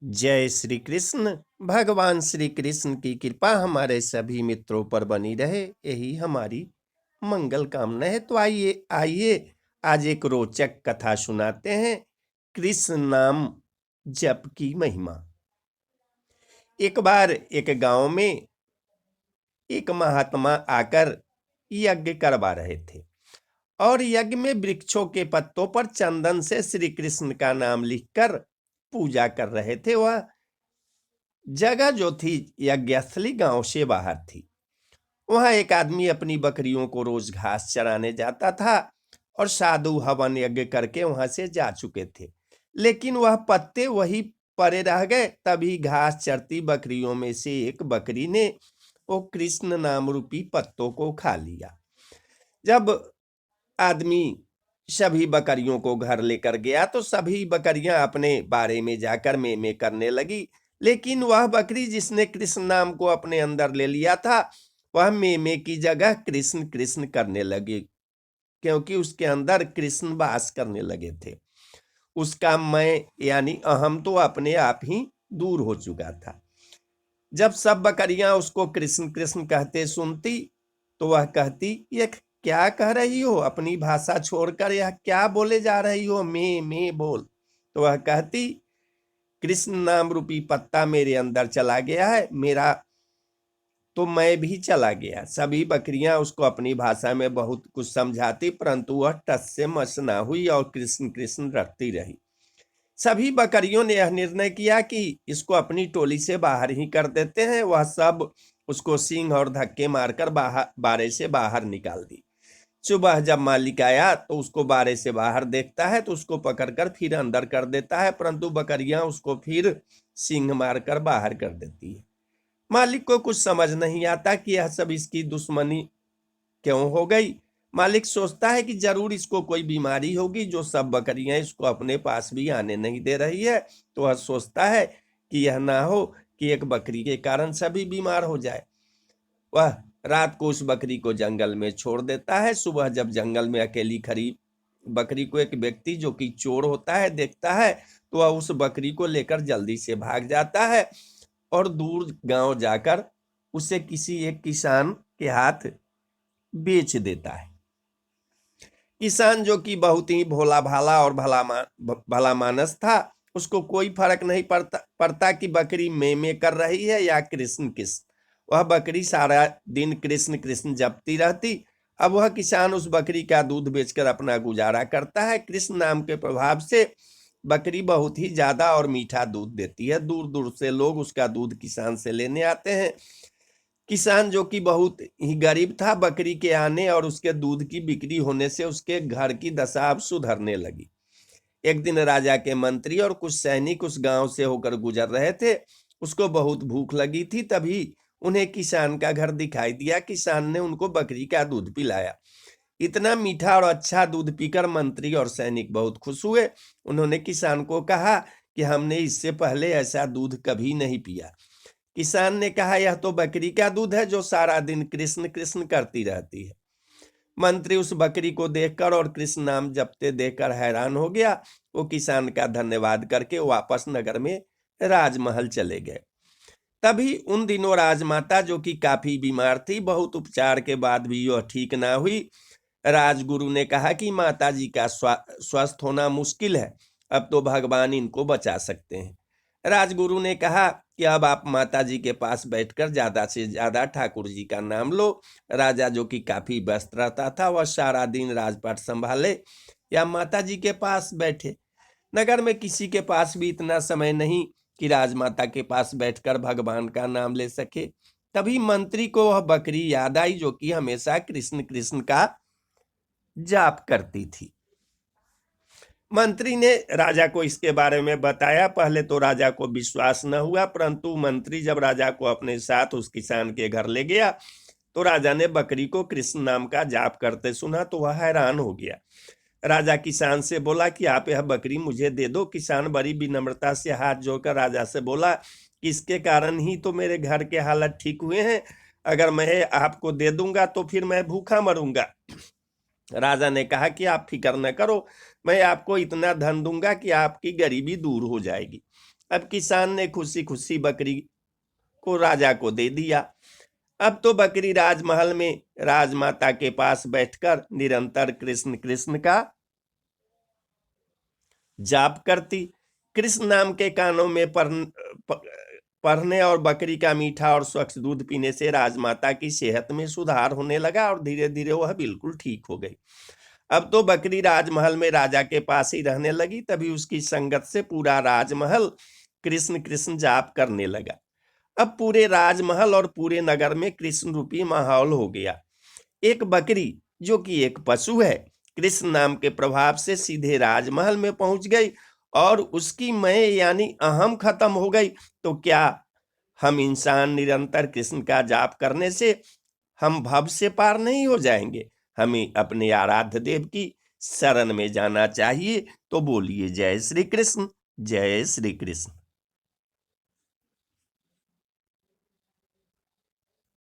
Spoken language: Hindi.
जय श्री कृष्ण। भगवान श्री कृष्ण की कृपा हमारे सभी मित्रों पर बनी रहे, यही हमारी मंगल कामना है। तो आइए आइए आज एक रोचक कथा सुनाते हैं, कृष्ण नाम जप की महिमा। एक बार एक गांव में एक महात्मा आकर यज्ञ करवा रहे थे और यज्ञ में वृक्षों के पत्तों पर चंदन से श्री कृष्ण का नाम लिखकर पूजा कर रहे थे। वह जगह जो थी यज्ञस्थली गांव से बाहर थी। वहां एक आदमी अपनी बकरियों को रोज घास चराने जाता था और साधु हवन यज्ञ करके वहां से जा चुके थे, लेकिन वह पत्ते वही पड़े रह गए। तभी घास चरती बकरियों में से एक बकरी ने वो कृष्ण नाम रूपी पत्तों को खा लिया। जब आदमी सभी बकरियों को घर लेकर गया तो सभी बकरियां अपने बारे में जाकर में करने लगी, लेकिन वह बकरी जिसने कृष्ण नाम को अपने अंदर ले लिया था वह में की जगह कृष्ण कृष्ण करने लगी, क्योंकि उसके अंदर कृष्ण वास करने लगे थे। उसका मैं यानी अहम तो अपने आप ही दूर हो चुका था। जब सब बकरियां उसको कृष्ण कृष्ण कहते सुनती तो वह कहती, ये क्या कह रही हो? अपनी भाषा छोड़कर यह क्या बोले जा रही हो? मैं बोल। तो वह कहती, कृष्ण नाम रूपी पत्ता मेरे अंदर चला गया है, मेरा तो मैं भी चला गया। सभी बकरियां उसको अपनी भाषा में बहुत कुछ समझाती, परंतु वह टस से मस ना हुई और कृष्ण कृष्ण रटती रही। सभी बकरियों ने यह निर्णय किया कि इसको अपनी टोली से बाहर ही कर देते हैं। वह सब उसको सींग और धक्के मारकर बारे से बाहर निकाल दी। सुबह जब मालिक आया तो उसको बारे से बाहर देखता है तो उसको पकड़कर फिर अंदर कर देता है, परंतु बकरियां उसको फिर सींग मारकर बाहर कर देती है। मालिक को कुछ समझ नहीं आता कि यह सब इसकी दुश्मनी क्यों हो गई। मालिक सोचता है कि जरूर इसको कोई बीमारी होगी जो सब बकरियां इसको अपने पास भी आने नहीं दे रही है। तो वह सोचता है कि यह ना हो कि एक बकरी के कारण सभी बीमार हो जाए। वह रात को उस बकरी को जंगल में छोड़ देता है। सुबह जब जंगल में अकेली खड़ी बकरी को एक व्यक्ति जो कि चोर होता है देखता है तो वह उस बकरी को लेकर जल्दी से भाग जाता है और दूर गांव जाकर उसे किसी एक किसान के हाथ बेच देता है। किसान जो कि बहुत ही भोला भाला और भला मानस था, उसको कोई फर्क नहीं पड़ता कि बकरी में कर रही है या कृष्ण कृष्ण। वह बकरी सारा दिन कृष्ण कृष्ण जपती रहती। अब वह किसान उस बकरी का दूध बेचकर अपना गुजारा करता है। कृष्ण नाम के प्रभाव से बकरी बहुत ही ज्यादा और मीठा दूध देती है। दूर दूर से लोग उसका दूध किसान से लेने आते हैं। किसान जो कि बहुत ही गरीब था, बकरी के आने और उसके दूध की बिक्री होने से उसके घर की दशा अब सुधरने लगी। एक दिन राजा के मंत्री और कुछ सैनिक उस गांव से होकर गुजर रहे थे। उसको बहुत भूख लगी थी, तभी उन्हें किसान का घर दिखाई दिया। किसान ने उनको बकरी का दूध पिलाया। इतना मीठा और अच्छा दूध पीकर मंत्री और सैनिक बहुत खुश हुए। उन्होंने किसान को कहा कि हमने इससे पहले ऐसा दूध कभी नहीं पिया। किसान ने कहा, यह तो बकरी का दूध है जो सारा दिन कृष्ण कृष्ण करती रहती है। मंत्री उस बकरी को देखकर और कृष्ण नाम जपते देखकर हैरान हो गया। वो किसान का धन्यवाद करके वापस नगर में राजमहल चले गए। तभी उन दिनों राजमाता जो कि काफी बीमार थी, बहुत उपचार के बाद भी वह ठीक ना हुई। राजगुरु ने कहा कि माताजी का स्वस्थ होना मुश्किल है, अब तो भगवान इनको बचा सकते हैं। राजगुरु ने कहा कि अब आप माताजी के पास बैठकर ज्यादा से ज्यादा ठाकुर जी का नाम लो। राजा जो कि काफी व्यस्त रहता था, वह सारा दिन राजपाट संभाले या माताजी के पास बैठे। नगर में किसी के पास भी इतना समय नहीं कि राजमाता के पास बैठकर भगवान का नाम ले सके। तभी मंत्री को वह बकरी याद आई जो कि हमेशा कृष्ण कृष्ण का जाप करती थी। मंत्री ने राजा को इसके बारे में बताया। पहले तो राजा को विश्वास न हुआ, परंतु मंत्री जब राजा को अपने साथ उस किसान के घर ले गया तो राजा ने बकरी को कृष्ण नाम का जाप करते सुना तो वह हैरान हो गया। राजा किसान से बोला कि आप यह बकरी मुझे दे दो। किसान बड़ी विनम्रता से हाथ जोड़कर राजा से बोला कि इसके कारण ही तो मेरे घर के हालत ठीक हुए हैं, अगर मैं आपको दे दूंगा तो फिर मैं भूखा मरूंगा। राजा ने कहा कि आप फिक्र न करो, मैं आपको इतना धन दूंगा कि आपकी गरीबी दूर हो जाएगी। अब किसान ने खुशी खुशी बकरी को राजा को दे दिया। अब तो बकरी राजमहल में राजमाता के पास बैठकर निरंतर कृष्ण कृष्ण का जाप करती। कृष्ण नाम के कानों में पढ़ने और बकरी का मीठा और स्वच्छ दूध पीने से राजमाता की सेहत में सुधार होने लगा और धीरे धीरे वह बिल्कुल ठीक हो गई। अब तो बकरी राजमहल में राजा के पास ही रहने लगी। तभी उसकी संगत से पूरा राजमहल कृष्ण कृष्ण जाप करने लगा। अब पूरे राजमहल और पूरे नगर में कृष्ण रूपी माहौल हो गया। एक बकरी जो कि एक पशु है, कृष्ण नाम के प्रभाव से सीधे राजमहल में पहुंच गई और उसकी मैं यानी अहम खत्म हो गई। तो क्या हम इंसान निरंतर कृष्ण का जाप करने से हम भव से पार नहीं हो जाएंगे? हमें अपने आराध्य देव की शरण में जाना चाहिए। तो बोलिए जय श्री कृष्ण, जय श्री कृष्ण।